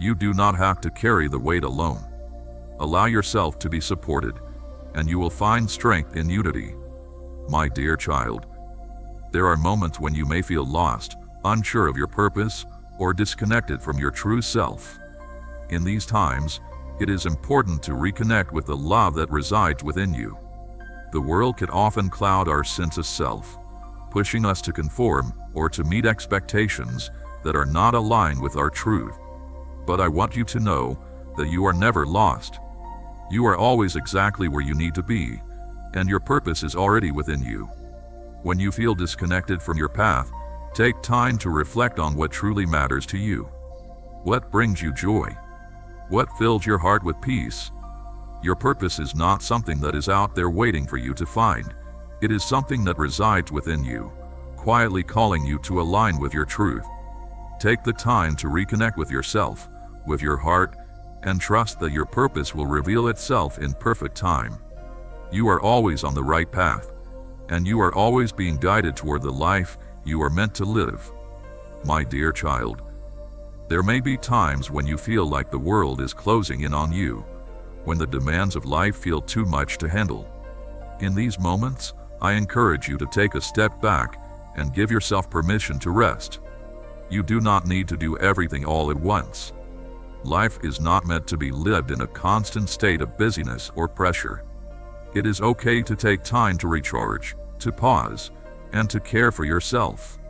You do not have to carry the weight alone. Allow yourself to be supported, and you will find strength in unity. My dear child, there are moments when you may feel lost, unsure of your purpose, or disconnected from your true self. In these times, it is important to reconnect with the love that resides within you. The world can often cloud our sense of self, pushing us to conform or to meet expectations that are not aligned with our truth. But I want you to know that you are never lost. You are always exactly where you need to be, and your purpose is already within you. When you feel disconnected from your path, take time to reflect on what truly matters to you. What brings you joy? What fills your heart with peace? Your purpose is not something that is out there waiting for you to find. It is something that resides within you, quietly calling you to align with your truth. Take the time to reconnect with yourself, with your heart, and trust that your purpose will reveal itself in perfect time. You are always on the right path, and you are always being guided toward the life you are meant to live. My dear child, there may be times when you feel like the world is closing in on you, when the demands of life feel too much to handle. In these moments, I encourage you to take a step back and give yourself permission to rest. You do not need to do everything all at once. Life is not meant to be lived in a constant state of busyness or pressure. It is okay to take time to recharge, to pause, and to care for yourself.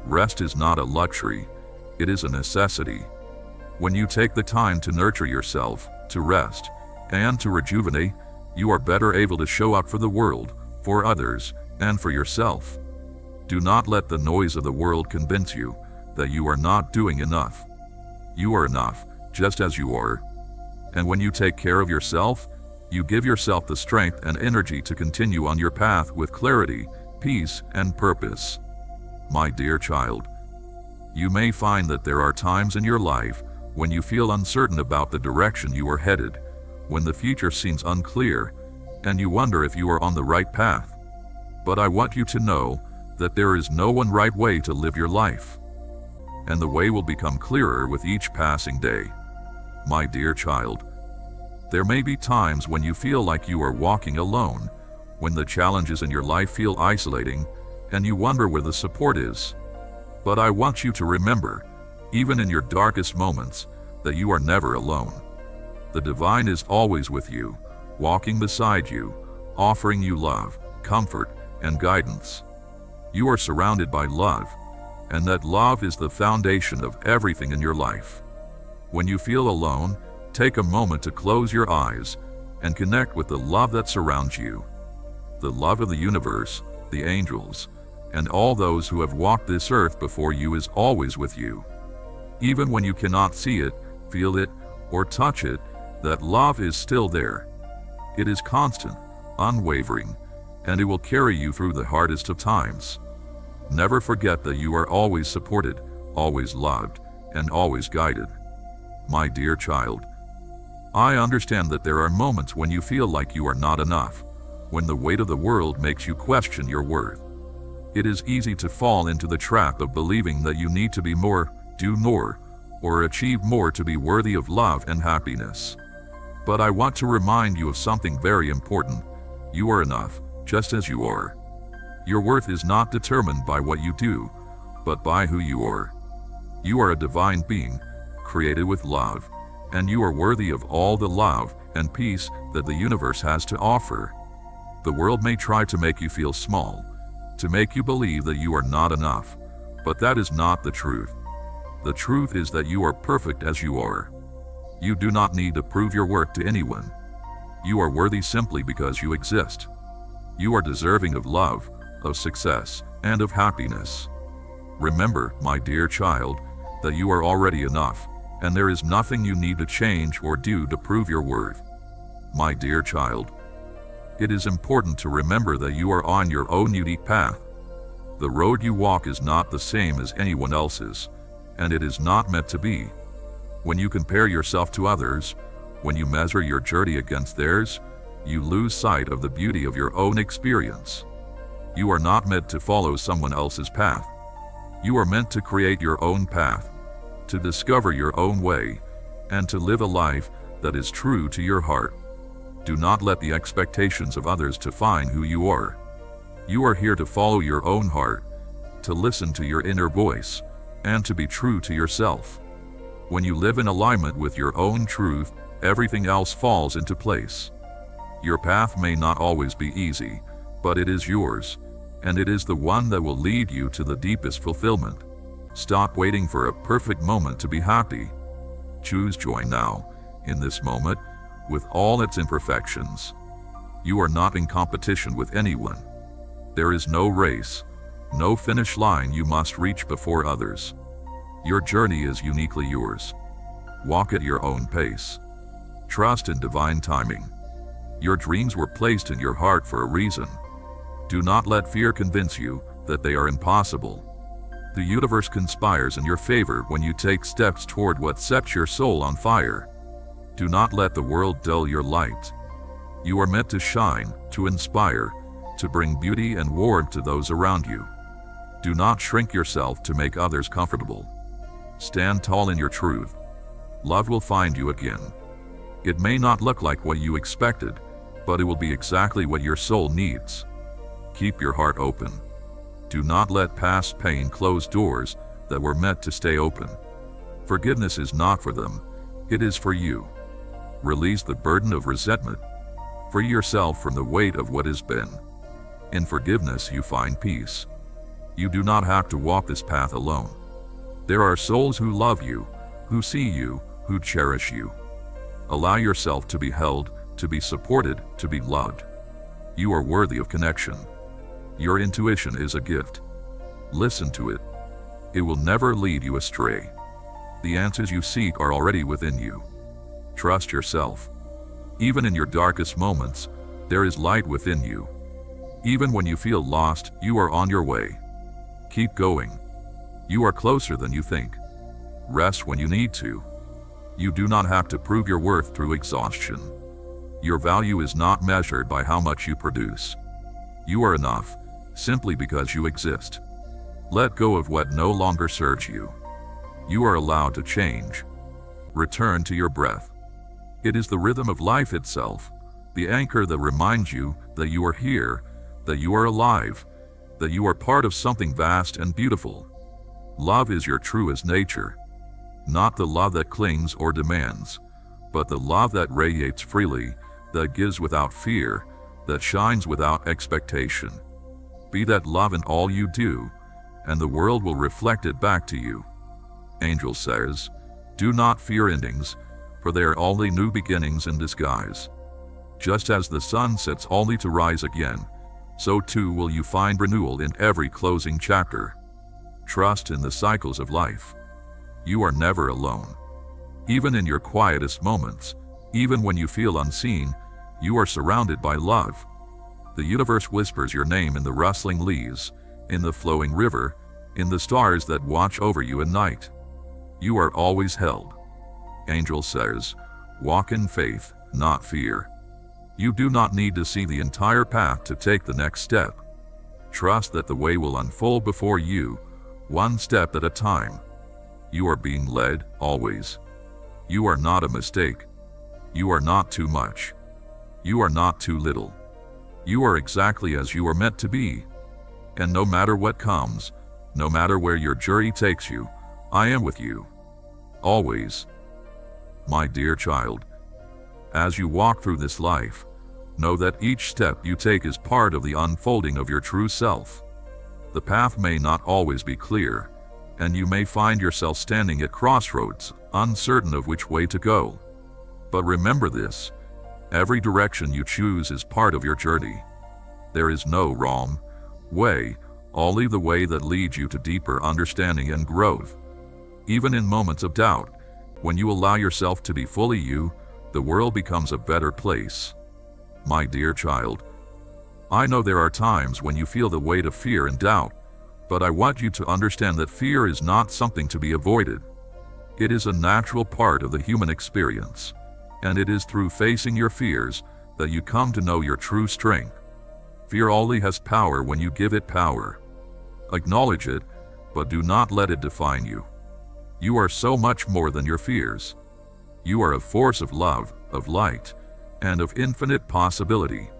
Rest is not a luxury, it is a necessity. When you take the time to nurture yourself, to rest, and to rejuvenate, you are better able to show up for the world, for others, and for yourself. Do not let the noise of the world convince you that you are not doing enough. You are enough, just as you are. And when you take care of yourself, you give yourself the strength and energy to continue on your path with clarity, peace, and purpose. My dear child, you may find that there are times in your life when you feel uncertain about the direction you are headed, when the future seems unclear, and you wonder if you are on the right path. But I want you to know that there is no one right way to live your life, and the way will become clearer with each passing day. My dear child, there may be times when you feel like you are walking alone, when the challenges in your life feel isolating, and you wonder where the support is. But I want you to remember, even in your darkest moments, that you are never alone. The divine is always with you, walking beside you, offering you love, comfort, and guidance. You are surrounded by love, and that love is the foundation of everything in your life. When you feel alone, take a moment to close your eyes and connect with the love that surrounds you. The love of the universe, the angels, and all those who have walked this earth before you is always with you. Even when you cannot see it, feel it, or touch it, that love is still there. It is constant, unwavering, and it will carry you through the hardest of times. Never forget that you are always supported, always loved, and always guided. My dear child, I understand that there are moments when you feel like you are not enough, when the weight of the world makes you question your worth. It is easy to fall into the trap of believing that you need to be more, do more, or achieve more to be worthy of love and happiness. But I want to remind you of something very important. You are enough, just as you are. Your worth is not determined by what you do, but by who you are. You are a divine being, created with love, and you are worthy of all the love and peace that the universe has to offer. The world may try to make you feel small, to make you believe that you are not enough, but that is not the truth. The truth is that you are perfect as you are. You do not need to prove your worth to anyone. You are worthy simply because you exist. You are deserving of love, of success, and of happiness. Remember, my dear child, that you are already enough, and there is nothing you need to change or do to prove your worth. My dear child, it is important to remember that you are on your own unique path. The road you walk is not the same as anyone else's, and it is not meant to be. When you compare yourself to others, when you measure your journey against theirs, you lose sight of the beauty of your own experience. You are not meant to follow someone else's path. You are meant to create your own path, to discover your own way, and to live a life that is true to your heart. Do not let the expectations of others define who you are. You are here to follow your own heart, to listen to your inner voice, and to be true to yourself. When you live in alignment with your own truth, everything else falls into place. Your path may not always be easy, but it is yours, and it is the one that will lead you to the deepest fulfillment. Stop waiting for a perfect moment to be happy. Choose joy now, in this moment, with all its imperfections. You are not in competition with anyone. There is no race, no finish line you must reach before others. Your journey is uniquely yours. Walk at your own pace. Trust in divine timing. Your dreams were placed in your heart for a reason. Do not let fear convince you that they are impossible. The universe conspires in your favor when you take steps toward what sets your soul on fire. Do not let the world dull your light. You are meant to shine, to inspire, to bring beauty and warmth to those around you. Do not shrink yourself to make others comfortable. Stand tall in your truth. Love will find you again. It may not look like what you expected, but it will be exactly what your soul needs. Keep your heart open. Do not let past pain close doors that were meant to stay open. Forgiveness is not for them, it is for you. Release the burden of resentment. Free yourself from the weight of what has been. In forgiveness you find peace. You do not have to walk this path alone. There are souls who love you, who see you, who cherish you. Allow yourself to be held, to be supported, to be loved. You are worthy of connection. Your intuition is a gift. Listen to it. It will never lead you astray. The answers you seek are already within you. Trust yourself. Even in your darkest moments, there is light within you. Even when you feel lost, you are on your way. Keep going. You are closer than you think. Rest when you need to. You do not have to prove your worth through exhaustion. Your value is not measured by how much you produce. You are enough, simply because you exist. Let go of what no longer serves you. You are allowed to change. Return to your breath. It is the rhythm of life itself, the anchor that reminds you that you are here, that you are alive, that you are part of something vast and beautiful. Love is your truest nature. Not the love that clings or demands, but the love that radiates freely, that gives without fear, that shines without expectation. Be that love in all you do, and the world will reflect it back to you. Angel says, do not fear endings, for they are only new beginnings in disguise. Just as the sun sets only to rise again, so too will you find renewal in every closing chapter. Trust in the cycles of life. You are never alone. Even in your quietest moments, even when you feel unseen, you are surrounded by love. The universe whispers your name in the rustling leaves, in the flowing river, in the stars that watch over you at night. You are always held. Angel says, walk in faith, not fear. You do not need to see the entire path to take the next step. Trust that the way will unfold before you, one step at a time. You are being led, always. You are not a mistake. You are not too much. You are not too little. You are exactly as you are meant to be. And no matter what comes, no matter where your journey takes you, I am with you. Always. My dear child, as you walk through this life, know that each step you take is part of the unfolding of your true self. The path may not always be clear, and you may find yourself standing at crossroads, uncertain of which way to go. But remember this, every direction you choose is part of your journey. There is no wrong way, only the way that leads you to deeper understanding and growth. Even in moments of doubt, when you allow yourself to be fully you, the world becomes a better place. My dear child, I know there are times when you feel the weight of fear and doubt, but I want you to understand that fear is not something to be avoided. It is a natural part of the human experience, and it is through facing your fears that you come to know your true strength. Fear only has power when you give it power. Acknowledge it, but do not let it define you. You are so much more than your fears. You are a force of love, of light, and of infinite possibility.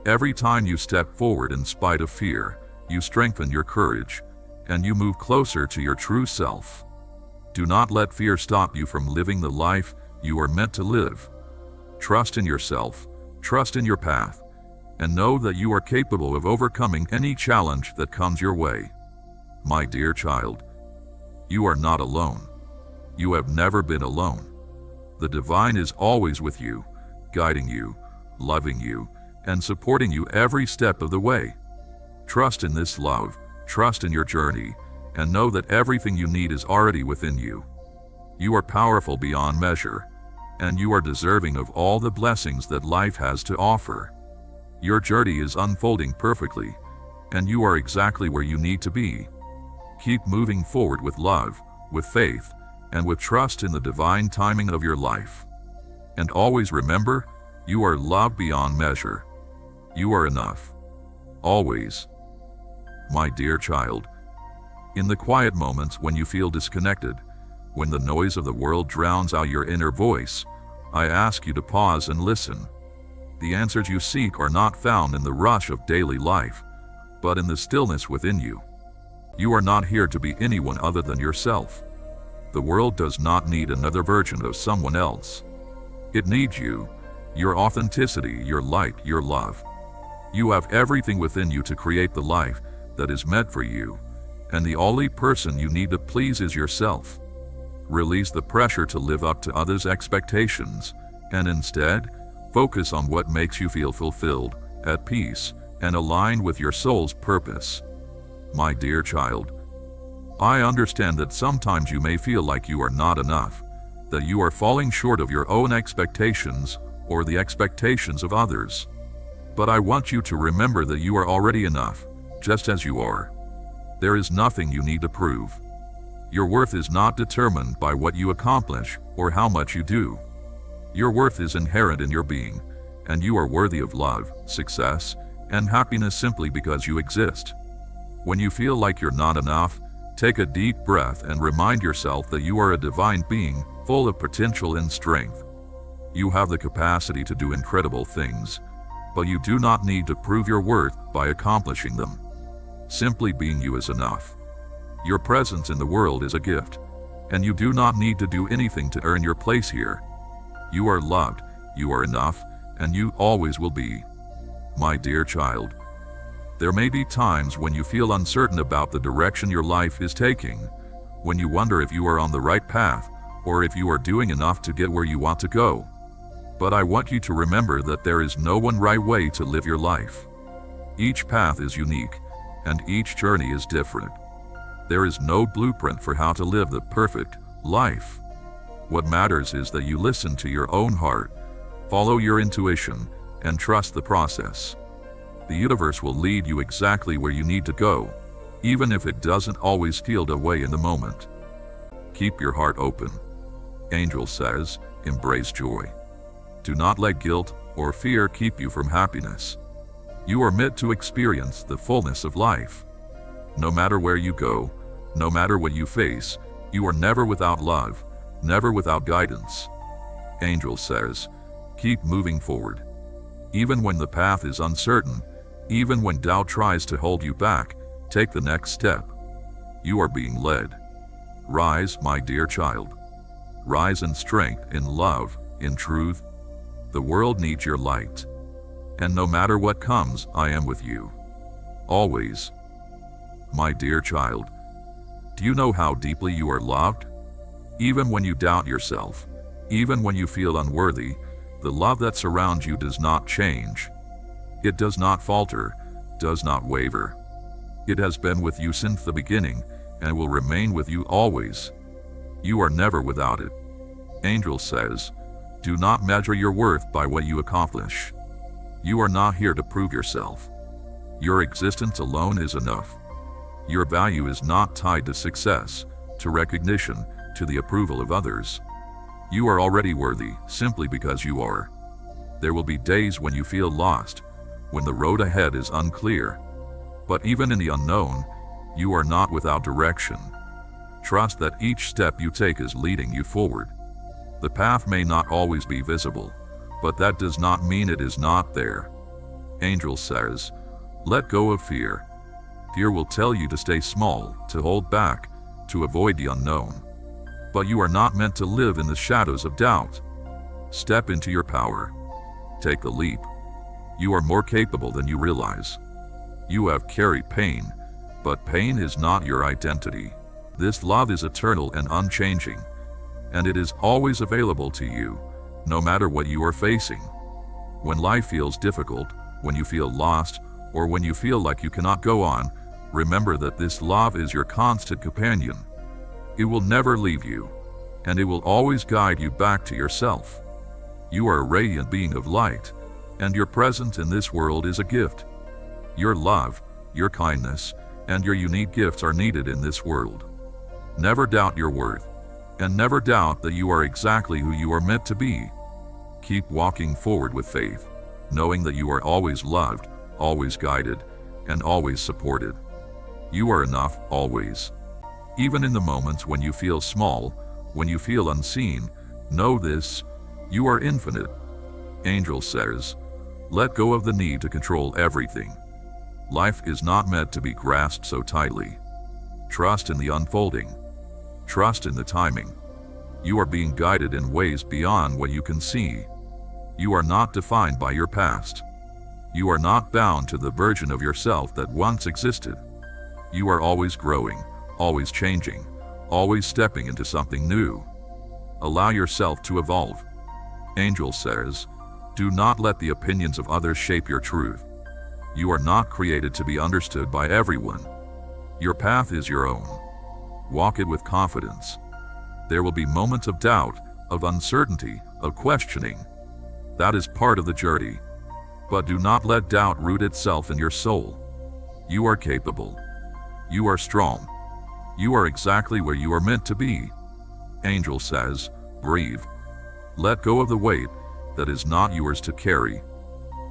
Every time you step forward in spite of fear, you strengthen your courage, and you move closer to your true self. Do not let fear stop you from living the life you are meant to live. Trust in yourself, trust in your path, and know that you are capable of overcoming any challenge that comes your way. My dear child, you are not alone. You have never been alone. The divine is always with you, guiding you, loving you, and supporting you every step of the way. Trust in this love, trust in your journey, and know that everything you need is already within you. You are powerful beyond measure, and you are deserving of all the blessings that life has to offer. Your journey is unfolding perfectly, and you are exactly where you need to be. Keep moving forward with love, with faith, and with trust in the divine timing of your life. And always remember, you are loved beyond measure. You are enough. Always. My dear child, in the quiet moments when you feel disconnected, when the noise of the world drowns out your inner voice, I ask you to pause and listen. The answers you seek are not found in the rush of daily life, but in the stillness within you. You are not here to be anyone other than yourself. The world does not need another version of someone else. It needs you, your authenticity, your light, your love. You have everything within you to create the life that is meant for you, and the only person you need to please is yourself. Release the pressure to live up to others' expectations, and instead, focus on what makes you feel fulfilled, at peace, and aligned with your soul's purpose. My dear child, I understand that sometimes you may feel like you are not enough, that you are falling short of your own expectations or the expectations of others. But I want you to remember that you are already enough, just as you are. There is nothing you need to prove. Your worth is not determined by what you accomplish or how much you do. Your worth is inherent in your being, and you are worthy of love, success, and happiness simply because you exist. When you feel like you're not enough, take a deep breath and remind yourself that you are a divine being full of potential and strength. You have the capacity to do incredible things, but you do not need to prove your worth by accomplishing them. Simply being you is enough. Your presence in the world is a gift, and you do not need to do anything to earn your place here. You are loved, you are enough, and you always will be. My dear child, there may be times when you feel uncertain about the direction your life is taking, when you wonder if you are on the right path or if you are doing enough to get where you want to go. But I want you to remember that there is no one right way to live your life. Each path is unique, and each journey is different. There is no blueprint for how to live the perfect life. What matters is that you listen to your own heart, follow your intuition, and trust the process. The universe will lead you exactly where you need to go, even if it doesn't always feel that way in the moment. Keep your heart open. Angel says, embrace joy. Do not let guilt or fear keep you from happiness. You are meant to experience the fullness of life. No matter where you go, no matter what you face, you are never without love, never without guidance. Angel says, keep moving forward. Even when the path is uncertain, even when doubt tries to hold you back, take the next step. You are being led. Rise, my dear child. Rise in strength, in love, in truth. The world needs your light. And no matter what comes, I am with you. Always. My dear child, do you know how deeply you are loved? Even when you doubt yourself, even when you feel unworthy, the love that surrounds you does not change. It does not falter, does not waver. It has been with you since the beginning and will remain with you always. You are never without it. Angel says, do not measure your worth by what you accomplish. You are not here to prove yourself. Your existence alone is enough. Your value is not tied to success, to recognition, to the approval of others. You are already worthy simply because you are. There will be days when you feel lost, when the road ahead is unclear. But even in the unknown, you are not without direction. Trust that each step you take is leading you forward. The path may not always be visible, but that does not mean it is not there. Angel says, let go of fear. Fear will tell you to stay small, to hold back, to avoid the unknown. But you are not meant to live in the shadows of doubt. Step into your power. Take the leap. You are more capable than you realize. You have carried pain, but pain is not your identity. This love is eternal and unchanging, and it is always available to you, no matter what you are facing. When life feels difficult, when you feel lost, or when you feel like you cannot go on, remember that this love is your constant companion. It will never leave you, and it will always guide you back to yourself. You are a radiant being of light, and your presence in this world is a gift. Your love, your kindness, and your unique gifts are needed in this world. Never doubt your worth, and never doubt that you are exactly who you are meant to be. Keep walking forward with faith, knowing that you are always loved, always guided, and always supported. You are enough, always. Even in the moments when you feel small, when you feel unseen, know this: you are infinite. Angel says, let go of the need to control everything. Life is not meant to be grasped so tightly. Trust in the unfolding. Trust in the timing. You are being guided in ways beyond what you can see. You are not defined by your past. You are not bound to the version of yourself that once existed. You are always growing, always changing, always stepping into something new. Allow yourself to evolve. Angel says, do not let the opinions of others shape your truth. You are not created to be understood by everyone. Your path is your own. Walk it with confidence. There will be moments of doubt, of uncertainty, of questioning. That is part of the journey. But do not let doubt root itself in your soul. You are capable. You are strong. You are exactly where you are meant to be. Angel says, breathe. Let go of the weight that is not yours to carry.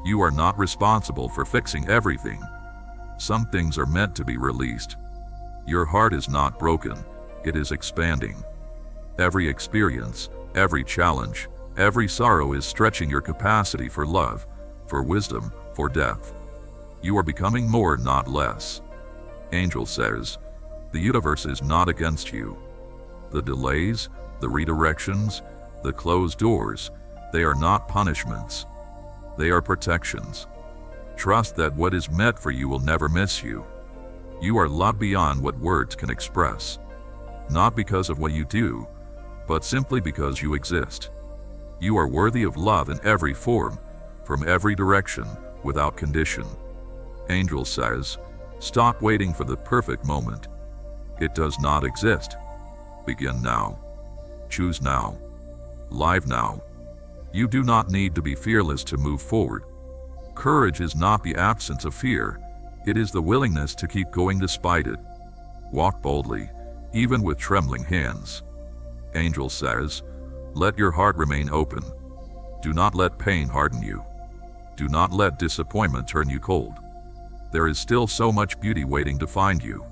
You are not responsible for fixing everything. Some things are meant to be released. Your heart is not broken, it is expanding. Every experience, every challenge, every sorrow is stretching your capacity for love, for wisdom, for depth. You are becoming more, not less. Angel says, the universe is not against you. The delays, the redirections, the closed doors, they are not punishments. They are protections. Trust that what is meant for you will never miss you. You are loved beyond what words can express. Not because of what you do, but simply because you exist. You are worthy of love in every form, from every direction, without condition. Angel says, stop waiting for the perfect moment. It does not exist. Begin now. Choose now. Live now. You do not need to be fearless to move forward. Courage is not the absence of fear. It is the willingness to keep going despite it. Walk boldly, even with trembling hands. Angel says, let your heart remain open. Do not let pain harden you. Do not let disappointment turn you cold. There is still so much beauty waiting to find you.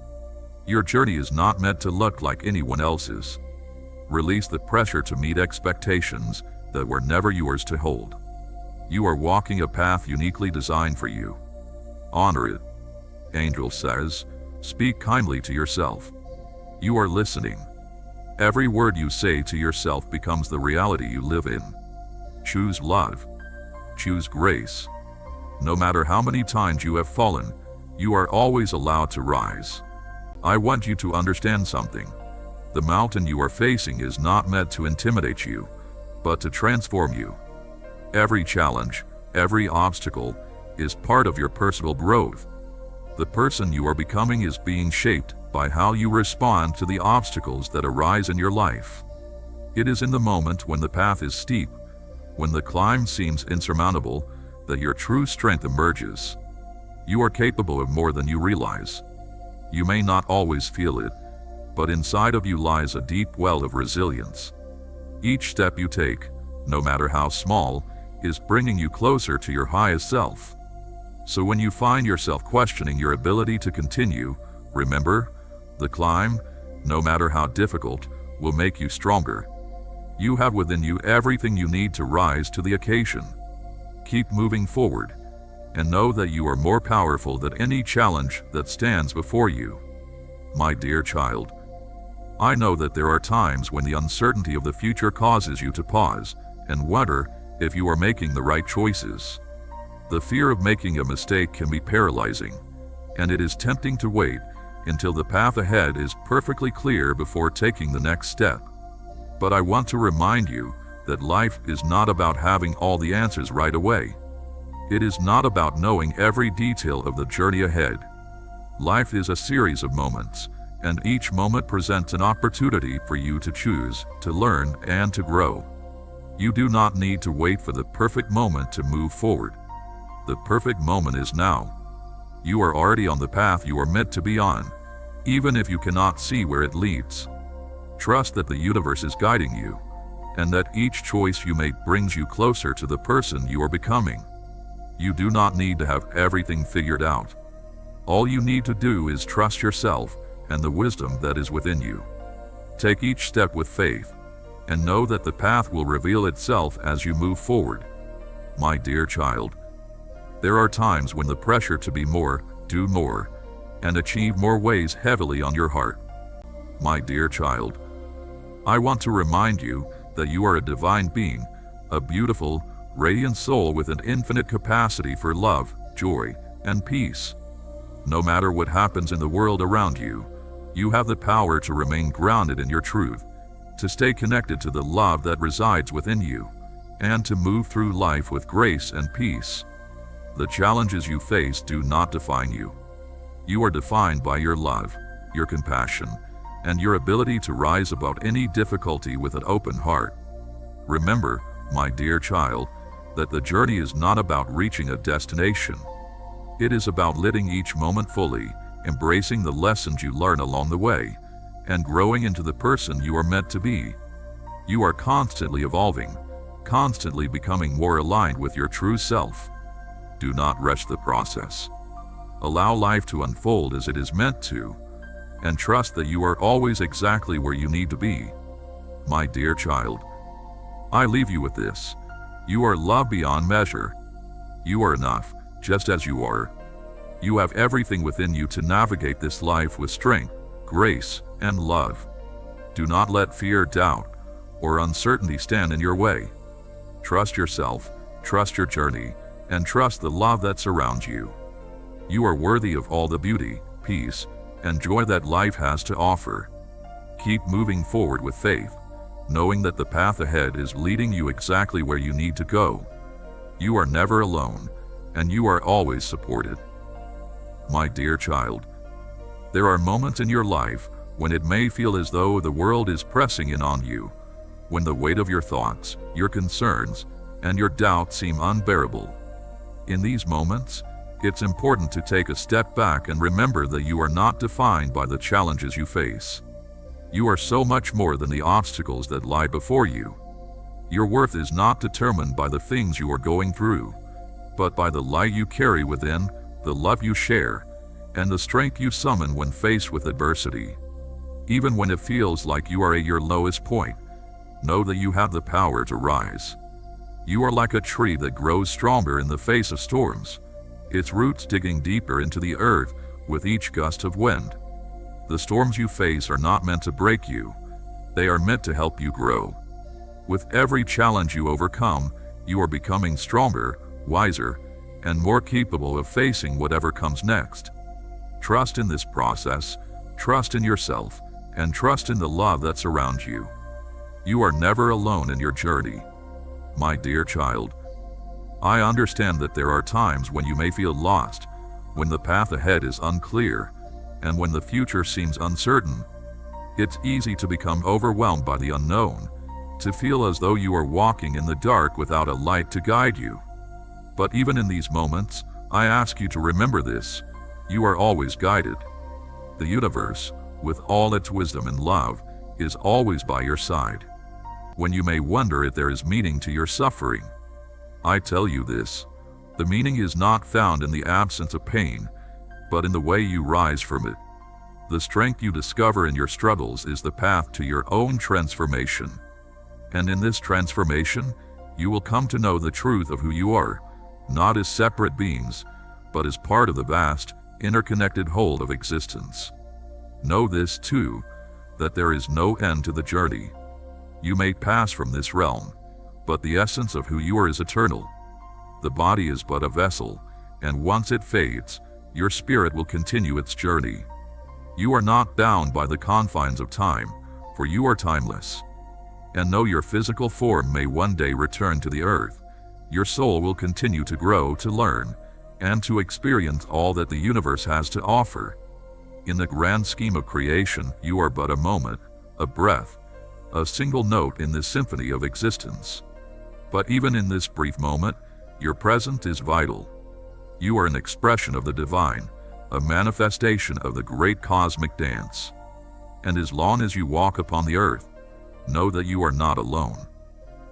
Your journey is not meant to look like anyone else's. Release the pressure to meet expectations that were never yours to hold. You are walking a path uniquely designed for you. Honor it. Angel says, speak kindly to yourself. You are listening. Every word you say to yourself becomes the reality you live in. Choose love. Choose grace. No matter how many times you have fallen, you are always allowed to rise. I want you to understand something. The mountain you are facing is not meant to intimidate you, but to transform you. Every challenge, every obstacle, is part of your personal growth. The person you are becoming is being shaped by how you respond to the obstacles that arise in your life. It is in the moment when the path is steep, when the climb seems insurmountable, that your true strength emerges. You are capable of more than you realize. You may not always feel it, but inside of you lies a deep well of resilience. Each step you take, no matter how small, is bringing you closer to your highest self. So when you find yourself questioning your ability to continue, remember, the climb, no matter how difficult, will make you stronger. You have within you everything you need to rise to the occasion. Keep moving forward, and know that you are more powerful than any challenge that stands before you. My dear child, I know that there are times when the uncertainty of the future causes you to pause and wonder if you are making the right choices. The fear of making a mistake can be paralyzing, and it is tempting to wait until the path ahead is perfectly clear before taking the next step. But I want to remind you that life is not about having all the answers right away. It is not about knowing every detail of the journey ahead. Life is a series of moments, and each moment presents an opportunity for you to choose, to learn, and to grow. You do not need to wait for the perfect moment to move forward. The perfect moment is now. You are already on the path you are meant to be on, even if you cannot see where it leads. Trust that the universe is guiding you, and that each choice you make brings you closer to the person you are becoming. You do not need to have everything figured out. All you need to do is trust yourself and the wisdom that is within you. Take each step with faith, and know that the path will reveal itself as you move forward. My dear child, there are times when the pressure to be more, do more, and achieve more weighs heavily on your heart. My dear child, I want to remind you that you are a divine being, a beautiful, radiant soul with an infinite capacity for love, joy, and peace. No matter what happens in the world around you, you have the power to remain grounded in your truth, to stay connected to the love that resides within you, and to move through life with grace and peace. The challenges you face do not define you. You are defined by your love, your compassion, and your ability to rise above any difficulty with an open heart. Remember, my dear child, that the journey is not about reaching a destination. It is about living each moment fully, embracing the lessons you learn along the way, and growing into the person you are meant to be. You are constantly evolving, constantly becoming more aligned with your true self. Do not rush the process. Allow life to unfold as it is meant to, and trust that you are always exactly where you need to be. My dear child, I leave you with this. You are loved beyond measure. You are enough, just as you are. You have everything within you to navigate this life with strength, grace, and love. Do not let fear, doubt, or uncertainty stand in your way. Trust yourself, trust your journey, and trust the love that surrounds you. You are worthy of all the beauty, peace, and joy that life has to offer. Keep moving forward with faith, knowing that the path ahead is leading you exactly where you need to go. You are never alone, and you are always supported. My dear child, there are moments in your life when it may feel as though the world is pressing in on you, when the weight of your thoughts, your concerns, and your doubts seem unbearable. In these moments, it's important to take a step back and remember that you are not defined by the challenges you face. You are so much more than the obstacles that lie before you. Your worth is not determined by the things you are going through, but by the light you carry within, the love you share, and the strength you summon when faced with adversity. Even when it feels like you are at your lowest point, know that you have the power to rise. You are like a tree that grows stronger in the face of storms, its roots digging deeper into the earth with each gust of wind. The storms you face are not meant to break you. They are meant to help you grow. With every challenge you overcome, you are becoming stronger, wiser, and more capable of facing whatever comes next. Trust in this process, trust in yourself, and trust in the love that surrounds you. You are never alone in your journey. My dear child, I understand that there are times when you may feel lost, when the path ahead is unclear, and when the future seems uncertain. It's easy to become overwhelmed by the unknown, to feel as though you are walking in the dark without a light to guide you. But even in these moments, I ask you to remember this: you are always guided. The universe, with all its wisdom and love, is always by your side. When you may wonder if there is meaning to your suffering, I tell you this: the meaning is not found in the absence of pain, but in the way you rise from it. The strength you discover in your struggles is the path to your own transformation. And in this transformation, you will come to know the truth of who you are, not as separate beings, but as part of the vast, interconnected whole of existence. Know this too, that there is no end to the journey. You may pass from this realm, but the essence of who you are is eternal. The body is but a vessel, and once it fades, your spirit will continue its journey. You are not bound by the confines of time, for you are timeless. And though your physical form may one day return to the earth, your soul will continue to grow, to learn, and to experience all that the universe has to offer. In the grand scheme of creation, you are but a moment, a breath, a single note in this symphony of existence. But even in this brief moment, your presence is vital. You are an expression of the divine, a manifestation of the great cosmic dance. And as long as you walk upon the earth, know that you are not alone.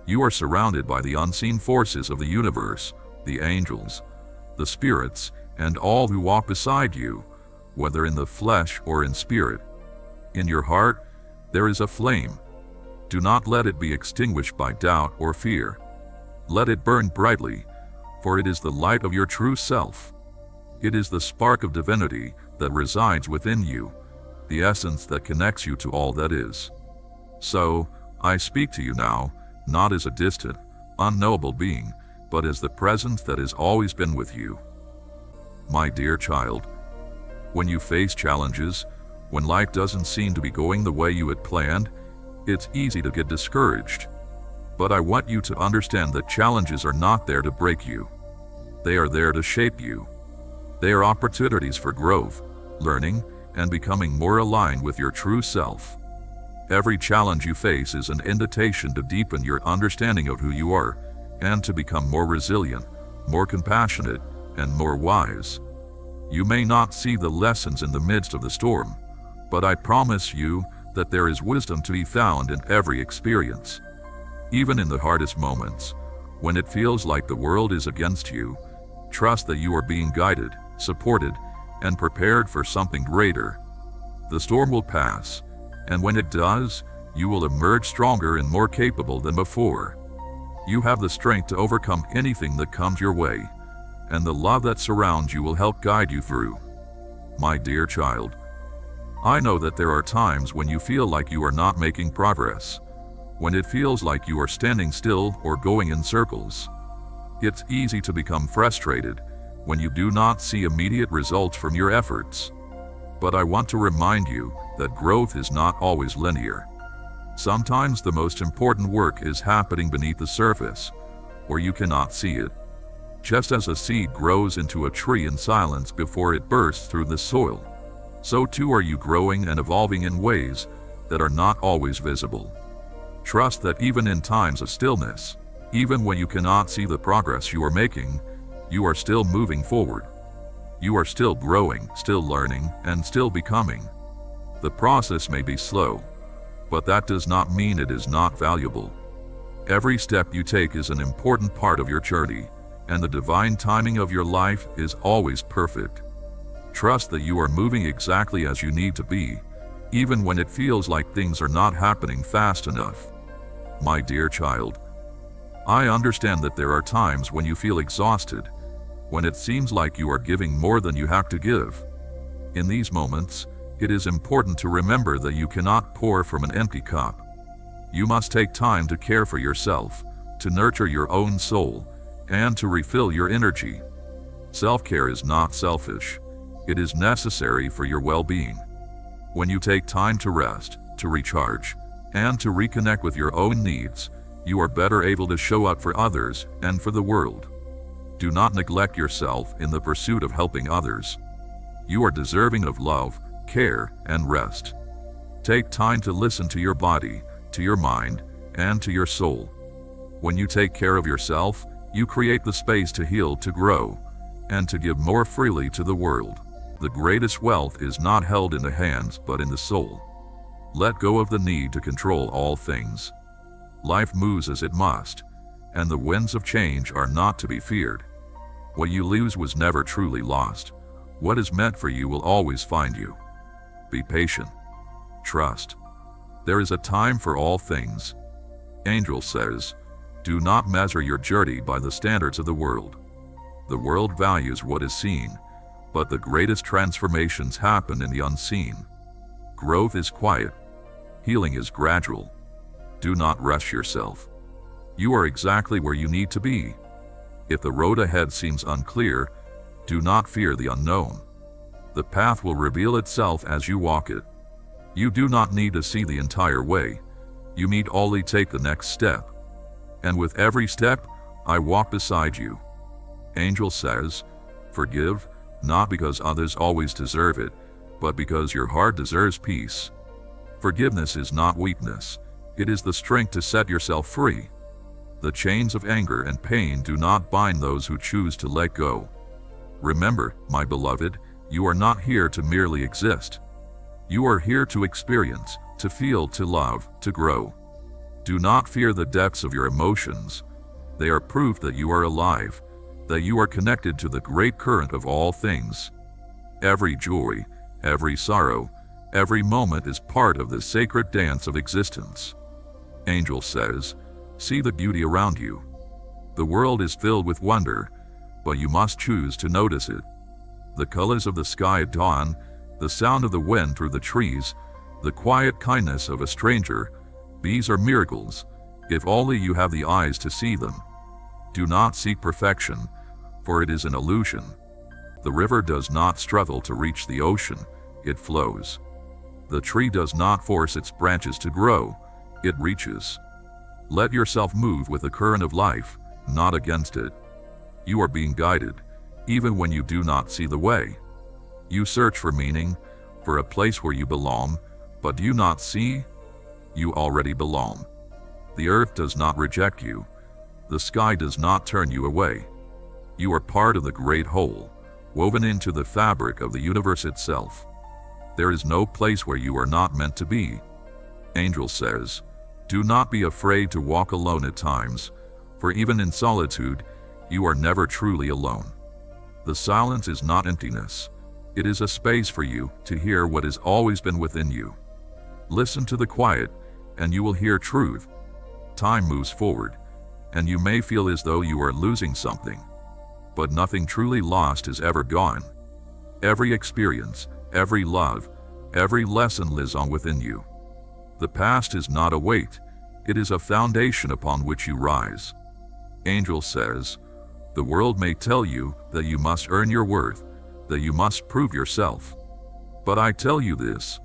You are surrounded by the unseen forces of the universe, the angels, the spirits, and all who walk beside you, whether in the flesh or in spirit. In your heart, there is a flame. Do not let it be extinguished by doubt or fear. Let it burn brightly, for it is the light of your true self. It is the spark of divinity that resides within you, the essence that connects you to all that is. So, I speak to you now, not as a distant, unknowable being, but as the presence that has always been with you. My dear child, when you face challenges, when life doesn't seem to be going the way you had planned, it's easy to get discouraged. But I want you to understand that challenges are not there to break you. They are there to shape you. They are opportunities for growth, learning, and becoming more aligned with your true self. Every challenge you face is an invitation to deepen your understanding of who you are and to become more resilient, more compassionate, and more wise. You may not see the lessons in the midst of the storm, but I promise you that there is wisdom to be found in every experience. Even in the hardest moments, when it feels like the world is against you, trust that you are being guided, supported, and prepared for something greater. The storm will pass, and when it does, you will emerge stronger and more capable than before. You have the strength to overcome anything that comes your way, and the love that surrounds you will help guide you through. My dear child, I know that there are times when you feel like you are not making progress, when it feels like you are standing still or going in circles. It's easy to become frustrated when you do not see immediate results from your efforts. But I want to remind you that growth is not always linear. Sometimes the most important work is happening beneath the surface, where you cannot see it. Just as a seed grows into a tree in silence before it bursts through the soil, so too are you growing and evolving in ways that are not always visible. Trust that even in times of stillness, even when you cannot see the progress you are making, you are still moving forward. You are still growing, still learning, and still becoming. The process may be slow, but that does not mean it is not valuable. Every step you take is an important part of your journey, and the divine timing of your life is always perfect. Trust that you are moving exactly as you need to be, even when it feels like things are not happening fast enough. My dear child, I understand that there are times when you feel exhausted, when it seems like you are giving more than you have to give. In these moments, it is important to remember that you cannot pour from an empty cup. You must take time to care for yourself, to nurture your own soul, and to refill your energy. Self-care is not selfish. It is necessary for your well-being. When you take time to rest, to recharge, and to reconnect with your own needs, you are better able to show up for others and for the world. Do not neglect yourself in the pursuit of helping others. You are deserving of love, care, and rest. Take time to listen to your body, to your mind, and to your soul. When you take care of yourself, you create the space to heal, to grow, and to give more freely to the world. The greatest wealth is not held in the hands but in the soul. Let go of the need to control all things. Life moves as it must, and the winds of change are not to be feared. What you lose was never truly lost. What is meant for you will always find you. Be patient. Trust. There is a time for all things. Angel says, do not measure your journey by the standards of the world. The world values what is seen, but the greatest transformations happen in the unseen. Growth is quiet. Healing is gradual. Do not rush yourself. You are exactly where you need to be. If the road ahead seems unclear, do not fear the unknown. The path will reveal itself as you walk it. You do not need to see the entire way. You need only take the next step. And with every step, I walk beside you. Angel says, forgive, not because others always deserve it, but because your heart deserves peace. Forgiveness is not weakness. It is the strength to set yourself free. The chains of anger and pain do not bind those who choose to let go. Remember, my beloved, you are not here to merely exist. You are here to experience, to feel, to love, to grow. Do not fear the depths of your emotions. They are proof that you are alive, that you are connected to the great current of all things. Every joy, every sorrow, every moment is part of the sacred dance of existence. Angel says, see the beauty around you. The world is filled with wonder, but you must choose to notice it. The colors of the sky at dawn, the sound of the wind through the trees, the quiet kindness of a stranger, these are miracles, if only you have the eyes to see them. Do not seek perfection, for it is an illusion. The river does not struggle to reach the ocean, it flows. The tree does not force its branches to grow, it reaches. Let yourself move with the current of life, not against it. You are being guided, even when you do not see the way. You search for meaning, for a place where you belong, but do you not see? You already belong. The earth does not reject you. The sky does not turn you away. You are part of the great whole, woven into the fabric of the universe itself. There is no place where you are not meant to be. Angel says, do not be afraid to walk alone at times, for even in solitude, you are never truly alone. The silence is not emptiness. It is a space for you to hear what has always been within you. Listen to the quiet, and you will hear truth. Time moves forward, and you may feel as though you are losing something. But nothing truly lost is ever gone. Every experience, every love, every lesson lives on within you. The past is not a weight, it is a foundation upon which you rise. Angel says, the world may tell you that you must earn your worth, that you must prove yourself. But I tell you this,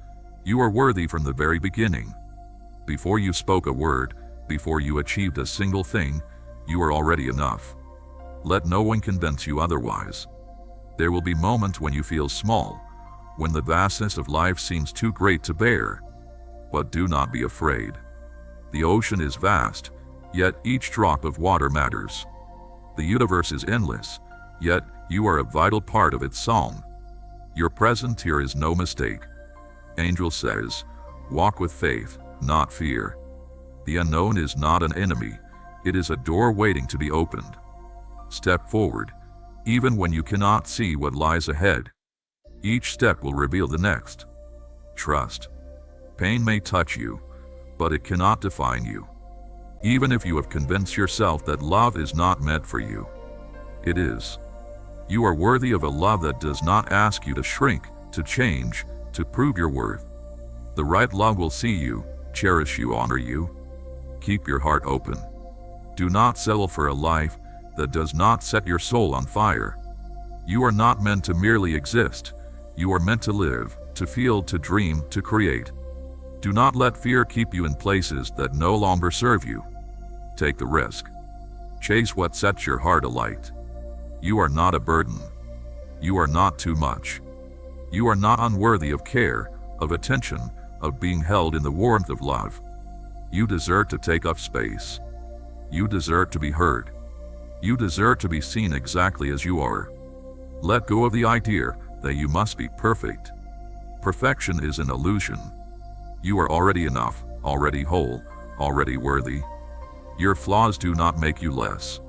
you are worthy from the very beginning. Before you spoke a word, before you achieved a single thing, you are already enough. Let no one convince you otherwise. There will be moments when you feel small, when the vastness of life seems too great to bear. But do not be afraid. The ocean is vast, yet each drop of water matters. The universe is endless, yet you are a vital part of its song. Your presence here is no mistake. Angel says, walk with faith, not fear. The unknown is not an enemy, it is a door waiting to be opened. Step forward, even when you cannot see what lies ahead. Each step will reveal the next. Trust. Pain may touch you, but it cannot define you. Even if you have convinced yourself that love is not meant for you, it is. You are worthy of a love that does not ask you to shrink, to change, to prove your worth. The right love will see you, cherish you, honor you. Keep your heart open. Do not settle for a life that does not set your soul on fire. You are not meant to merely exist. You are meant to live, to feel, to dream, to create. Do not let fear keep you in places that no longer serve you. Take the risk. Chase what sets your heart alight. You are not a burden. You are not too much. You are not unworthy of care, of attention, of being held in the warmth of love. You deserve to take up space. You deserve to be heard. You deserve to be seen exactly as you are. Let go of the idea that you must be perfect. Perfection is an illusion. You are already enough, already whole, already worthy. Your flaws do not make you less.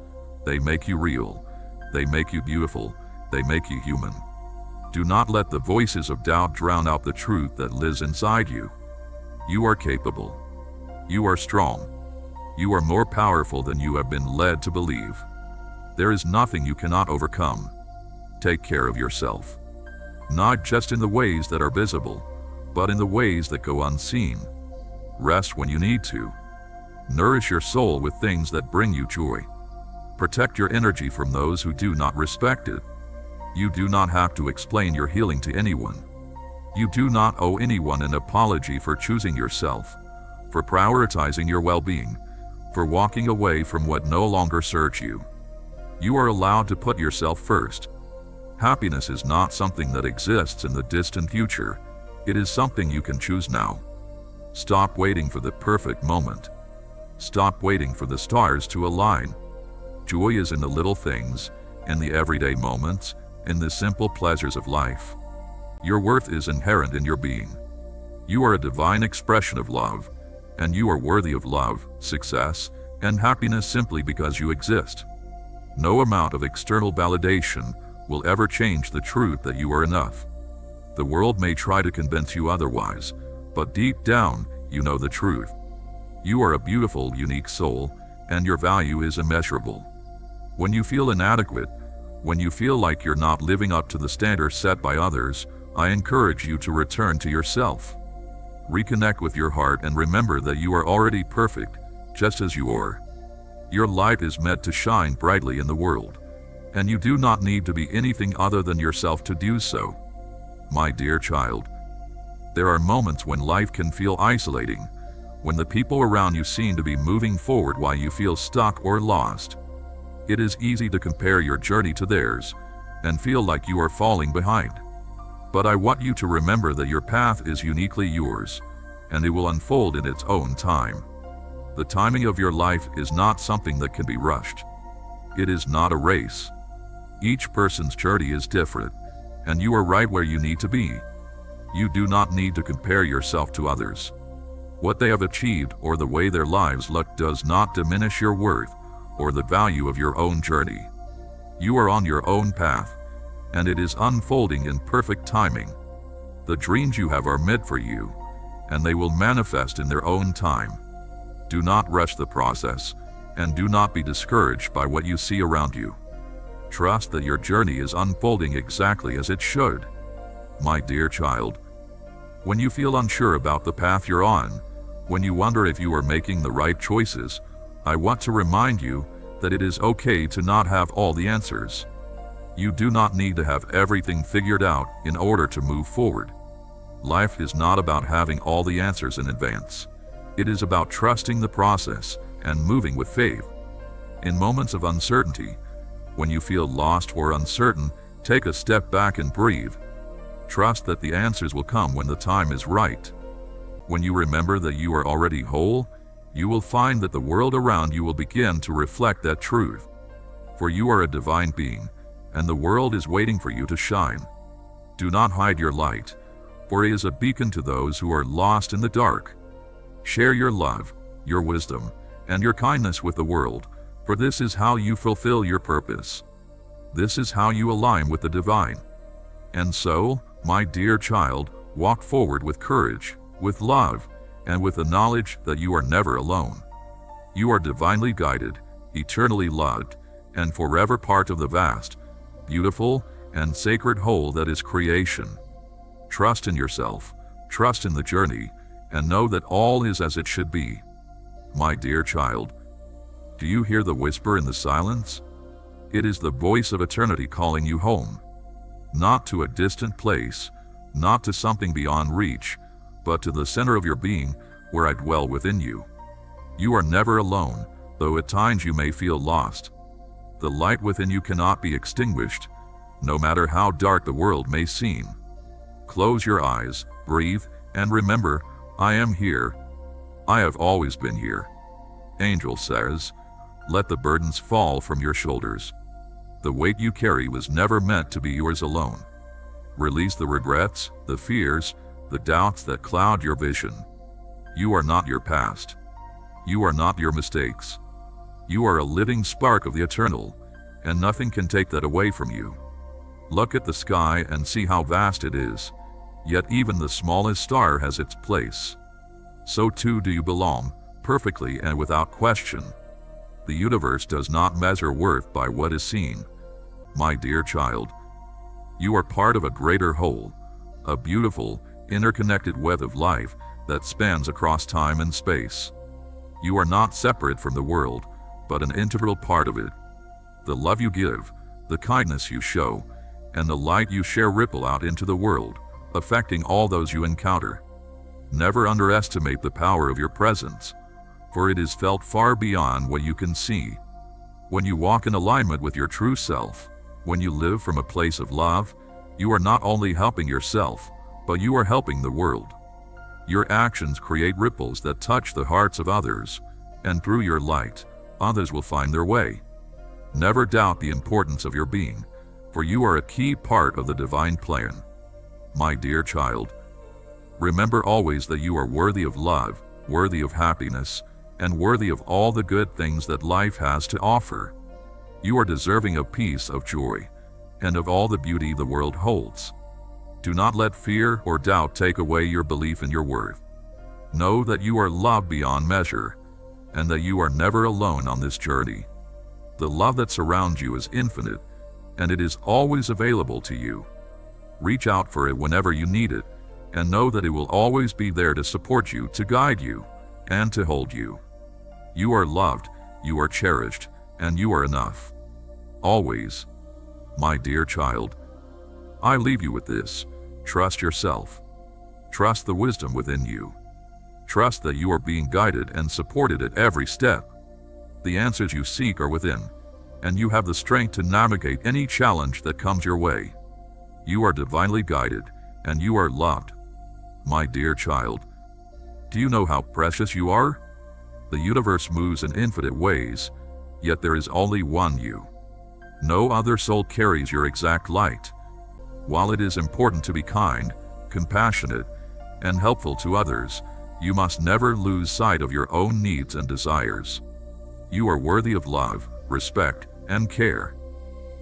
They make you real. They make you beautiful. They make you human. Do not let the voices of doubt drown out the truth that lives inside you. You are capable. You are strong. You are more powerful than you have been led to believe. There is nothing you cannot overcome. Take care of yourself. Not just in the ways that are visible, but in the ways that go unseen. Rest when you need to. Nourish your soul with things that bring you joy. Protect your energy from those who do not respect it. You do not have to explain your healing to anyone. You do not owe anyone an apology for choosing yourself, for prioritizing your well-being, for walking away from what no longer serves you. You are allowed to put yourself first. Happiness is not something that exists in the distant future. It is something you can choose now. Stop waiting for the perfect moment. Stop waiting for the stars to align. Joy is in the little things, in the everyday moments, in the simple pleasures of life. Your worth is inherent in your being. You are a divine expression of love, and you are worthy of love, success, and happiness simply because you exist. No amount of external validation will ever change the truth that you are enough. The world may try to convince you otherwise, but deep down, you know the truth. You are a beautiful, unique soul, and your value is immeasurable. When you feel inadequate, when you feel like you're not living up to the standards set by others, I encourage you to return to yourself. Reconnect with your heart and remember that you are already perfect, just as you are. Your light is meant to shine brightly in the world, and you do not need to be anything other than yourself to do so. My dear child, there are moments when life can feel isolating, when the people around you seem to be moving forward while you feel stuck or lost. It is easy to compare your journey to theirs and feel like you are falling behind. But I want you to remember that your path is uniquely yours, and it will unfold in its own time. The timing of your life is not something that can be rushed. It is not a race. Each person's journey is different, and you are right where you need to be. You do not need to compare yourself to others. What they have achieved or the way their lives look does not diminish your worth or the value of your own journey. You are on your own path, and it is unfolding in perfect timing. The dreams you have are meant for you, and they will manifest in their own time. Do not rush the process, and do not be discouraged by what you see around you. Trust that your journey is unfolding exactly as it should. My dear child, when you feel unsure about the path you're on, when you wonder if you are making the right choices, I want to remind you that it is okay to not have all the answers. You do not need to have everything figured out in order to move forward. Life is not about having all the answers in advance. It is about trusting the process and moving with faith. In moments of uncertainty, when you feel lost or uncertain, take a step back and breathe. Trust that the answers will come when the time is right. When you remember that you are already whole, you will find that the world around you will begin to reflect that truth. For you are a divine being, and the world is waiting for you to shine. Do not hide your light, for it is a beacon to those who are lost in the dark. Share your love, your wisdom, and your kindness with the world, for this is how you fulfill your purpose. This is how you align with the divine. And so, my dear child, walk forward with courage, with love, and with the knowledge that you are never alone. You are divinely guided, eternally loved, and forever part of the vast, beautiful, and sacred whole that is creation. Trust in yourself, trust in the journey, and know that all is as it should be. My dear child, do you hear the whisper in the silence? It is the voice of eternity calling you home. Not to a distant place, not to something beyond reach, but to the center of your being, where I dwell within you. You are never alone, though at times you may feel lost. The light within you cannot be extinguished, no matter how dark the world may seem. Close your eyes, breathe, and remember, I am here. I have always been here. Angel says, let the burdens fall from your shoulders. The weight you carry was never meant to be yours alone. Release the regrets, the fears, the doubts that cloud your vision. You are not your past. You are not your mistakes. You are a living spark of the eternal, and nothing can take that away from you. Look at the sky and see how vast it is, yet even the smallest star has its place. So too do you belong, perfectly and without question. The universe does not measure worth by what is seen. My dear child, you are part of a greater whole, a beautiful, interconnected web of life that spans across time and space. You are not separate from the world, but an integral part of it. The love you give, the kindness you show, and the light you share ripple out into the world, affecting all those you encounter. Never underestimate the power of your presence, for it is felt far beyond what you can see. When you walk in alignment with your true self, when you live from a place of love, you are not only helping yourself, but you are helping the world. Your actions create ripples that touch the hearts of others, and through your light, others will find their way. Never doubt the importance of your being, for you are a key part of the divine plan. My dear child, remember always that you are worthy of love, worthy of happiness, and worthy of all the good things that life has to offer. You are deserving of peace, of joy, and of all the beauty the world holds. Do not let fear or doubt take away your belief in your worth. Know that you are loved beyond measure, and that you are never alone on this journey. The love that surrounds you is infinite, and it is always available to you. Reach out for it whenever you need it, and know that it will always be there to support you, to guide you, and to hold you. You are loved, you are cherished, and you are enough. Always. My dear child, I leave you with this. Trust yourself. Trust the wisdom within you. Trust that you are being guided and supported at every step. The answers you seek are within, and you have the strength to navigate any challenge that comes your way. You are divinely guided, and you are loved. My dear child, do you know how precious you are? The universe moves in infinite ways, yet there is only one you. No other soul carries your exact light. While it is important to be kind, compassionate, and helpful to others, you must never lose sight of your own needs and desires. You are worthy of love, respect, and care.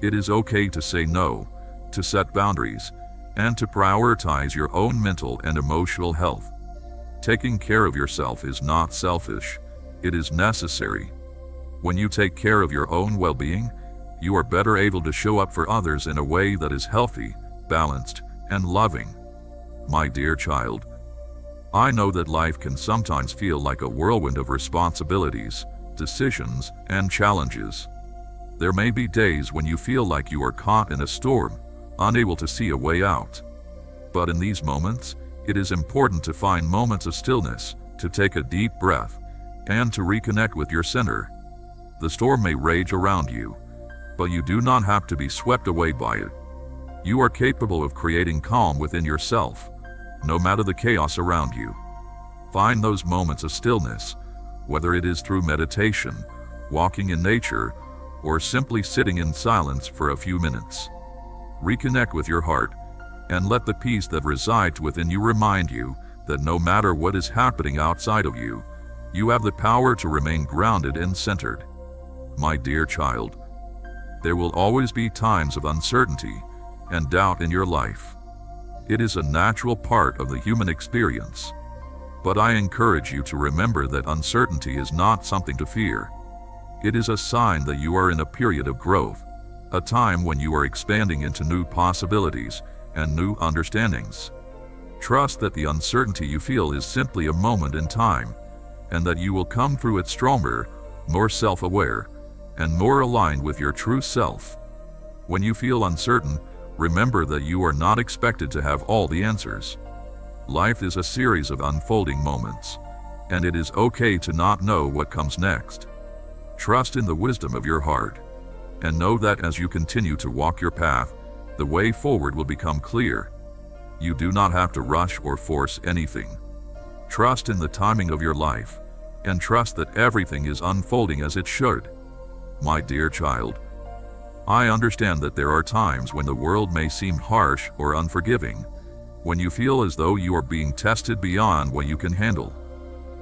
It is okay to say no, to set boundaries, and to prioritize your own mental and emotional health. Taking care of yourself is not selfish, it is necessary. When you take care of your own well-being, you are better able to show up for others in a way that is healthy, balanced, and loving. My dear child, I know that life can sometimes feel like a whirlwind of responsibilities, decisions, and challenges. There may be days when you feel like you are caught in a storm, unable to see a way out. But in these moments, it is important to find moments of stillness, to take a deep breath, and to reconnect with your center. The storm may rage around you, but you do not have to be swept away by it. You are capable of creating calm within yourself, no matter the chaos around you. Find those moments of stillness, whether it is through meditation, walking in nature, or simply sitting in silence for a few minutes. Reconnect with your heart, and let the peace that resides within you remind you that no matter what is happening outside of you, you have the power to remain grounded and centered. My dear child, there will always be times of uncertainty and doubt in your life. It is a natural part of the human experience. But I encourage you to remember that uncertainty is not something to fear. It is a sign that you are in a period of growth, a time when you are expanding into new possibilities and new understandings. Trust that the uncertainty you feel is simply a moment in time, and that you will come through it stronger, more self-aware, and more aligned with your true self. When you feel uncertain, remember that you are not expected to have all the answers. Life is a series of unfolding moments, and it is okay to not know what comes next. Trust in the wisdom of your heart, and know that as you continue to walk your path, the way forward will become clear. You do not have to rush or force anything. Trust in the timing of your life, and trust that everything is unfolding as it should. My dear child, I understand that there are times when the world may seem harsh or unforgiving, when you feel as though you are being tested beyond what you can handle.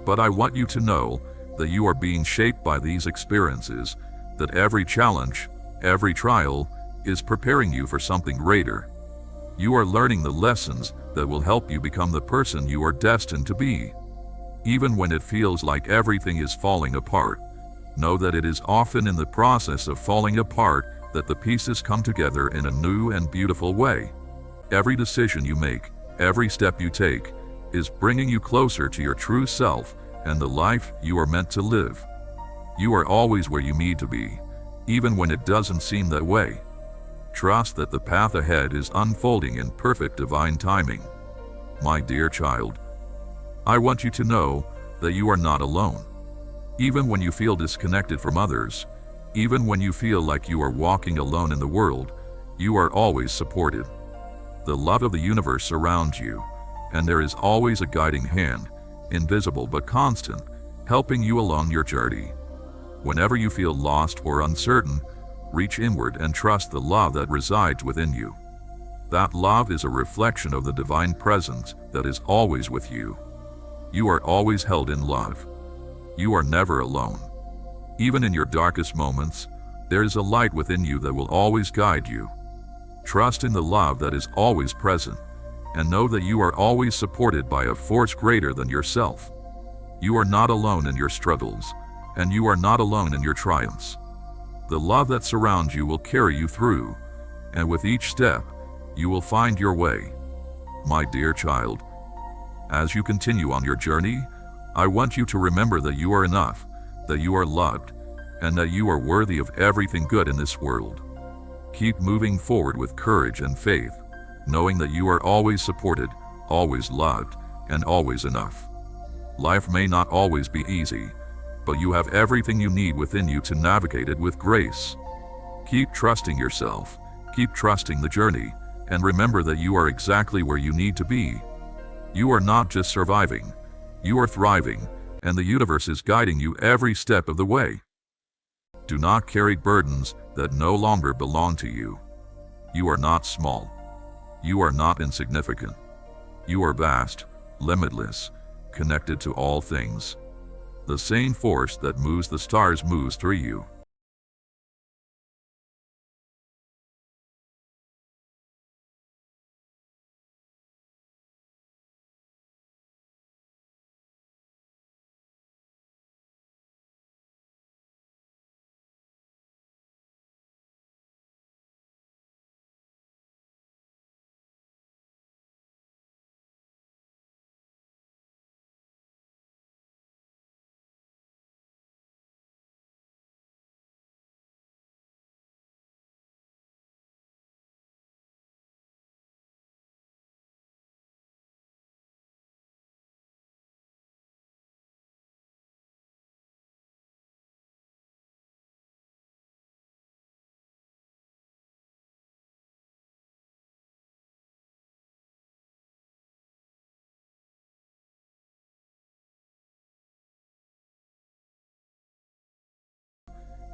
But I want you to know that you are being shaped by these experiences, that every challenge, every trial, is preparing you for something greater. You are learning the lessons that will help you become the person you are destined to be. Even when it feels like everything is falling apart, know that it is often in the process of falling apart that the pieces come together in a new and beautiful way. Every decision you make, every step you take, is bringing you closer to your true self and the life you are meant to live. You are always where you need to be, even when it doesn't seem that way. Trust that the path ahead is unfolding in perfect divine timing. My dear child, I want you to know that you are not alone. Even when you feel disconnected from others, even when you feel like you are walking alone in the world, you are always supported. The love of the universe surrounds you, and there is always a guiding hand, invisible but constant, helping you along your journey. Whenever you feel lost or uncertain, reach inward and trust the love that resides within you. That love is a reflection of the divine presence that is always with you. You are always held in love. You are never alone. Even in your darkest moments, there is a light within you that will always guide you. Trust in the love that is always present, and know that you are always supported by a force greater than yourself. You are not alone in your struggles, and you are not alone in your triumphs. The love that surrounds you will carry you through, and with each step, you will find your way. My dear child, as you continue on your journey, I want you to remember that you are enough, that you are loved, and that you are worthy of everything good in this world. Keep moving forward with courage and faith, knowing that you are always supported, always loved, and always enough. Life may not always be easy, but you have everything you need within you to navigate it with grace. Keep trusting yourself, keep trusting the journey, and remember that you are exactly where you need to be. You are not just surviving, you are thriving, and the universe is guiding you every step of the way. Do not carry burdens that no longer belong to you. You are not small. You are not insignificant. You are vast, limitless, connected to all things. The same force that moves the stars moves through you.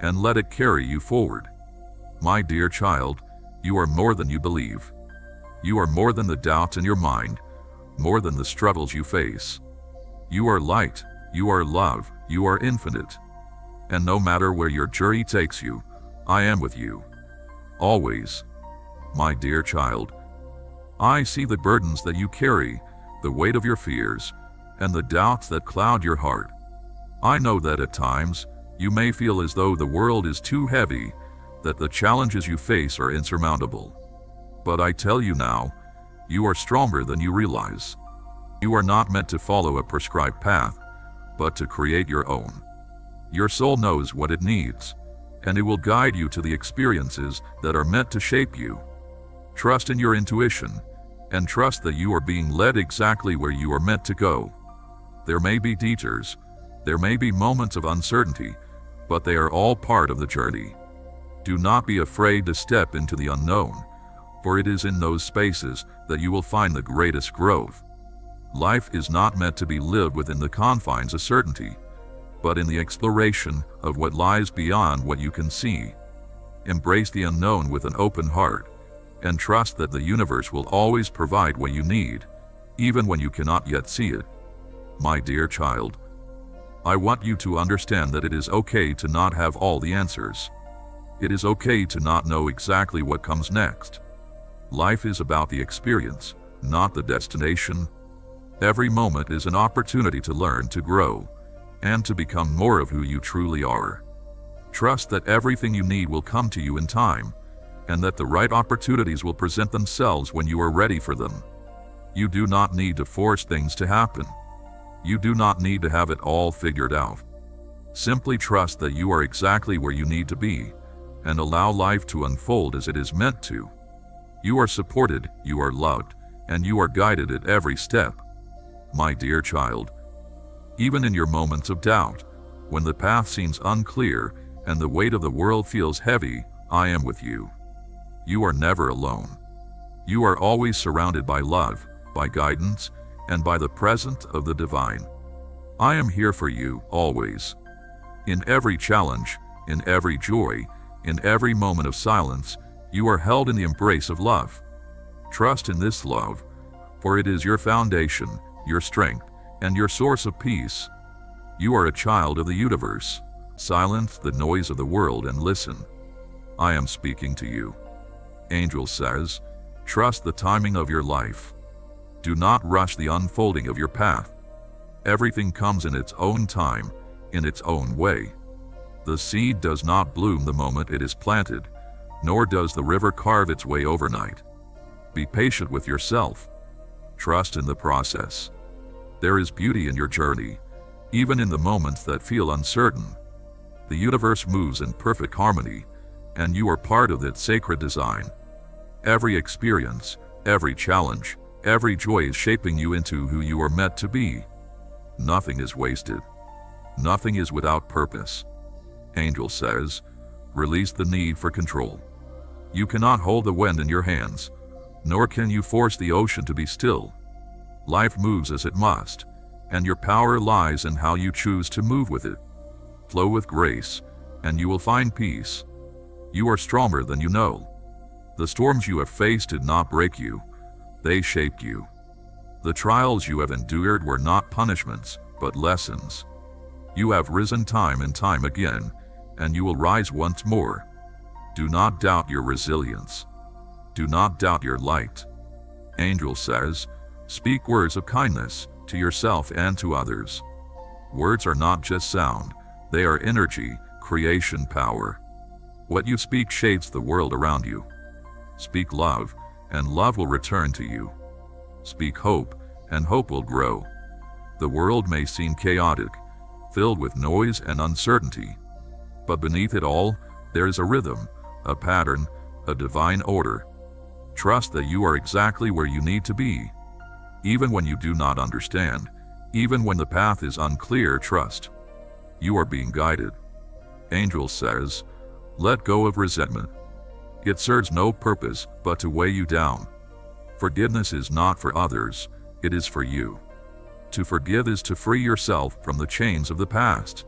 And let it carry you forward. My dear child, you are more than you believe. You are more than the doubts in your mind, more than the struggles you face. You are light, you are love, you are infinite. And no matter where your journey takes you, I am with you. Always. My dear child, I see the burdens that you carry, the weight of your fears, and the doubts that cloud your heart. I know that at times, you may feel as though the world is too heavy, that the challenges you face are insurmountable. But I tell you now, you are stronger than you realize. You are not meant to follow a prescribed path, but to create your own. Your soul knows what it needs, and it will guide you to the experiences that are meant to shape you. Trust in your intuition, and trust that you are being led exactly where you are meant to go. There may be detours, there may be moments of uncertainty, but they are all part of the journey. Do not be afraid to step into the unknown, for it is in those spaces that you will find the greatest growth. Life is not meant to be lived within the confines of certainty, but in the exploration of what lies beyond what you can see. Embrace the unknown with an open heart, and trust that the universe will always provide what you need, even when you cannot yet see it. My dear child, I want you to understand that it is okay to not have all the answers. It is okay to not know exactly what comes next. Life is about the experience, not the destination. Every moment is an opportunity to learn, to grow, and to become more of who you truly are. Trust that everything you need will come to you in time, and that the right opportunities will present themselves when you are ready for them. You do not need to force things to happen. You do not need to have it all figured out. Simply trust that you are exactly where you need to be, and allow life to unfold as it is meant to. You are supported, you are loved, and you are guided at every step. My dear child, even in your moments of doubt, when the path seems unclear and the weight of the world feels heavy, I am with you. You are never alone. You are always surrounded by love, by guidance, and by the presence of the divine. I am here for you, always. In every challenge, in every joy, in every moment of silence, you are held in the embrace of love. Trust in this love, for it is your foundation, your strength, and your source of peace. You are a child of the universe. Silence the noise of the world and listen. I am speaking to you. Angel says, trust the timing of your life. Do not rush the unfolding of your path. Everything comes in its own time, in its own way. The seed does not bloom the moment it is planted, nor does the river carve its way overnight. Be patient with yourself. Trust in the process. There is beauty in your journey, even in the moments that feel uncertain. The universe moves in perfect harmony, and you are part of its sacred design. Every experience, every challenge, every joy is shaping you into who you are meant to be. Nothing is wasted. Nothing is without purpose. Angel says, release the need for control. You cannot hold the wind in your hands, nor can you force the ocean to be still. Life moves as it must, and your power lies in how you choose to move with it. Flow with grace, and you will find peace. You are stronger than you know. The storms you have faced did not break you. They shaped you. The trials you have endured were not punishments, but lessons. You have risen time and time again, and you will rise once more. Do not doubt your resilience. Do not doubt your light. Angel says, speak words of kindness to yourself and to others. Words are not just sound, they are energy, creation power. What you speak shapes the world around you. Speak love, and love will return to you. Speak hope, and hope will grow. The world may seem chaotic, filled with noise and uncertainty, but beneath it all, there is a rhythm, a pattern, a divine order. Trust that you are exactly where you need to be. Even when you do not understand, even when the path is unclear, trust. You are being guided. Angel says, let go of resentment. It serves no purpose but to weigh you down. Forgiveness is not for others, it is for you. To forgive is to free yourself from the chains of the past.